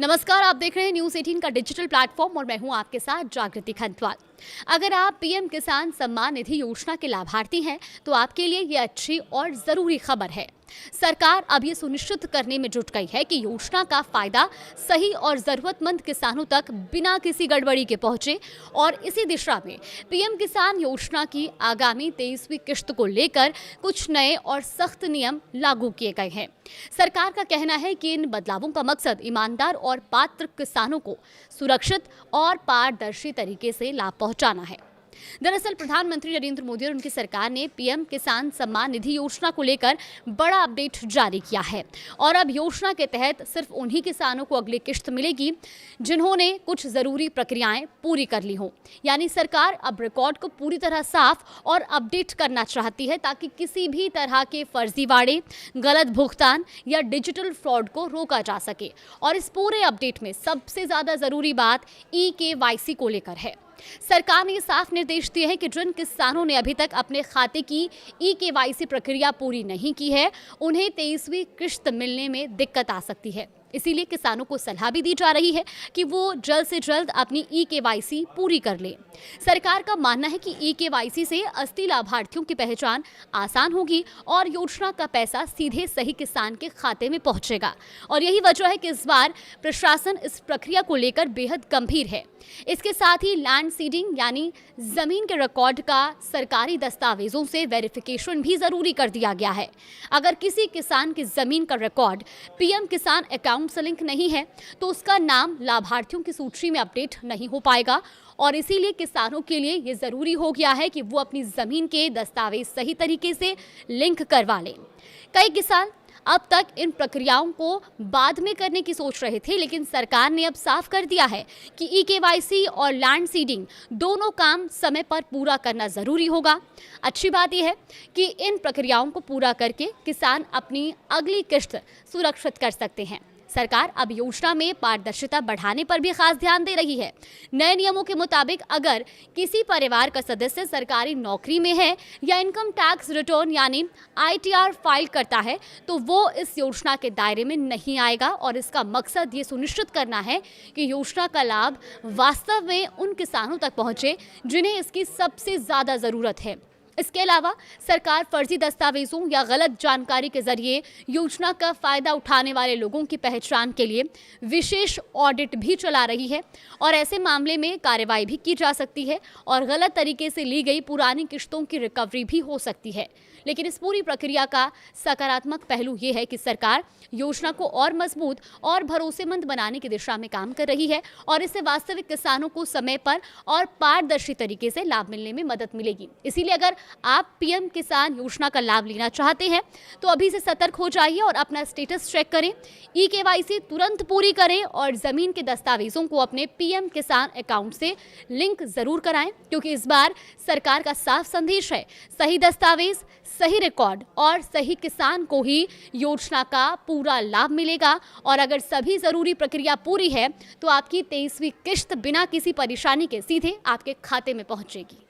नमस्कार, आप देख रहे हैं न्यूज़ 18 का डिजिटल प्लेटफॉर्म और मैं हूं आपके साथ जागृति खंतवाल। अगर आप पीएम किसान सम्मान निधि योजना के लाभार्थी हैं तो आपके लिए ये अच्छी और ज़रूरी खबर है। सरकार अब ये सुनिश्चित करने में जुट गई है कि योजना का फायदा सही और ज़रूरतमंद किसानों तक बिना किसी गड़बड़ी के पहुंचे और इसी दिशा में पीएम किसान योजना की आगामी 23वीं किश्त को लेकर कुछ नए और सख्त नियम लागू किए गए हैं। सरकार का कहना है कि इन बदलावों का मकसद ईमानदार और पात्र किसानों को सुरक्षित और पारदर्शी तरीके से लाभ पहुंचाना है। दरअसल प्रधानमंत्री नरेंद्र मोदी और उनकी सरकार ने पीएम किसान सम्मान निधि योजना को लेकर बड़ा अपडेट जारी किया है और अब योजना के तहत सिर्फ उन्हीं किसानों को अगली किश्त मिलेगी जिन्होंने कुछ जरूरी प्रक्रियाएं पूरी कर ली हों। यानी सरकार अब रिकॉर्ड को पूरी तरह साफ और अपडेट करना चाहती है ताकि किसी भी तरह के फर्जीवाड़े, गलत भुगतान या डिजिटल फ्रॉड को रोका जा सके। और इस पूरे अपडेट में सबसे ज्यादा जरूरी बात EKYC को लेकर है। सरकार ने साफ निर्देश दिए हैं कि जिन किसानों ने अभी तक अपने खाते की EKYC प्रक्रिया पूरी नहीं की है, उन्हें 23वीं किश्त मिलने में दिक्कत आ सकती है। इसीलिए किसानों को सलाह भी दी जा रही है कि वो जल्द से जल्द अपनी EKYC पूरी कर लें। सरकार का मानना है कि EKYC से असली लाभार्थियों की पहचान आसान होगी और योजना का पैसा सीधे सही किसान के खाते में पहुंचेगा। और यही वजह है कि इस बार प्रशासन इस प्रक्रिया को लेकर बेहद गंभीर है। इसके साथ ही लैंड सीडिंग यानी जमीन के रिकॉर्ड का सरकारी दस्तावेजों से वेरिफिकेशन भी जरूरी कर दिया गया है। अगर किसी किसान की जमीन का रिकॉर्ड पीएम किसान अकाउंट से लिंक नहीं है तो उसका नाम लाभार्थियों की सूची में अपडेट नहीं हो पाएगा और इसीलिए किसानों के लिए ये जरूरी हो गया है कि वो अपनी जमीन के दस्तावेज सही तरीके से लिंक करवा लें। कई किसान अब तक इन प्रक्रियाओं को बाद में करने की सोच रहे थे, लेकिन सरकार ने अब साफ कर दिया है कि EKYC और लैंड सीडिंग दोनों काम समय पर पूरा करना जरूरी होगा। अच्छी बात यह है कि इन प्रक्रियाओं को पूरा करके किसान अपनी अगली किश्त सुरक्षित कर सकते हैं। सरकार अब योजना में पारदर्शिता बढ़ाने पर भी खास ध्यान दे रही है। नए नियमों के मुताबिक अगर किसी परिवार का सदस्य सरकारी नौकरी में है या इनकम टैक्स रिटर्न यानी ITR फाइल करता है तो वो इस योजना के दायरे में नहीं आएगा और इसका मकसद ये सुनिश्चित करना है कि योजना का लाभ वास्तव में उन किसानों तक पहुंचे जिन्हें इसकी सबसे ज़्यादा ज़रूरत है। इसके अलावा सरकार फर्जी दस्तावेजों या गलत जानकारी के जरिए योजना का फायदा उठाने वाले लोगों की पहचान के लिए विशेष ऑडिट भी चला रही है और ऐसे मामले में कार्रवाई भी की जा सकती है और गलत तरीके से ली गई पुरानी किश्तों की रिकवरी भी हो सकती है। लेकिन इस पूरी प्रक्रिया का सकारात्मक पहलू ये है कि सरकार योजना को और मजबूत और भरोसेमंद बनाने की दिशा में काम कर रही है और इससे वास्तविक किसानों को समय पर और पारदर्शी तरीके से लाभ मिलने में मदद मिलेगी। इसीलिए अगर आप पीएम किसान योजना का लाभ लेना चाहते हैं तो अभी से सतर्क हो जाइए और अपना स्टेटस चेक करें, EKYC तुरंत पूरी करें और जमीन के दस्तावेजों को अपने पीएम किसान अकाउंट से लिंक जरूर कराएं, क्योंकि इस बार सरकार का साफ संदेश है, सही दस्तावेज, सही रिकॉर्ड और सही किसान को ही योजना का पूरा लाभ मिलेगा। और अगर सभी जरूरी प्रक्रिया पूरी है तो आपकी 23वीं किश्त बिना किसी परेशानी के सीधे आपके खाते में पहुंचेगी।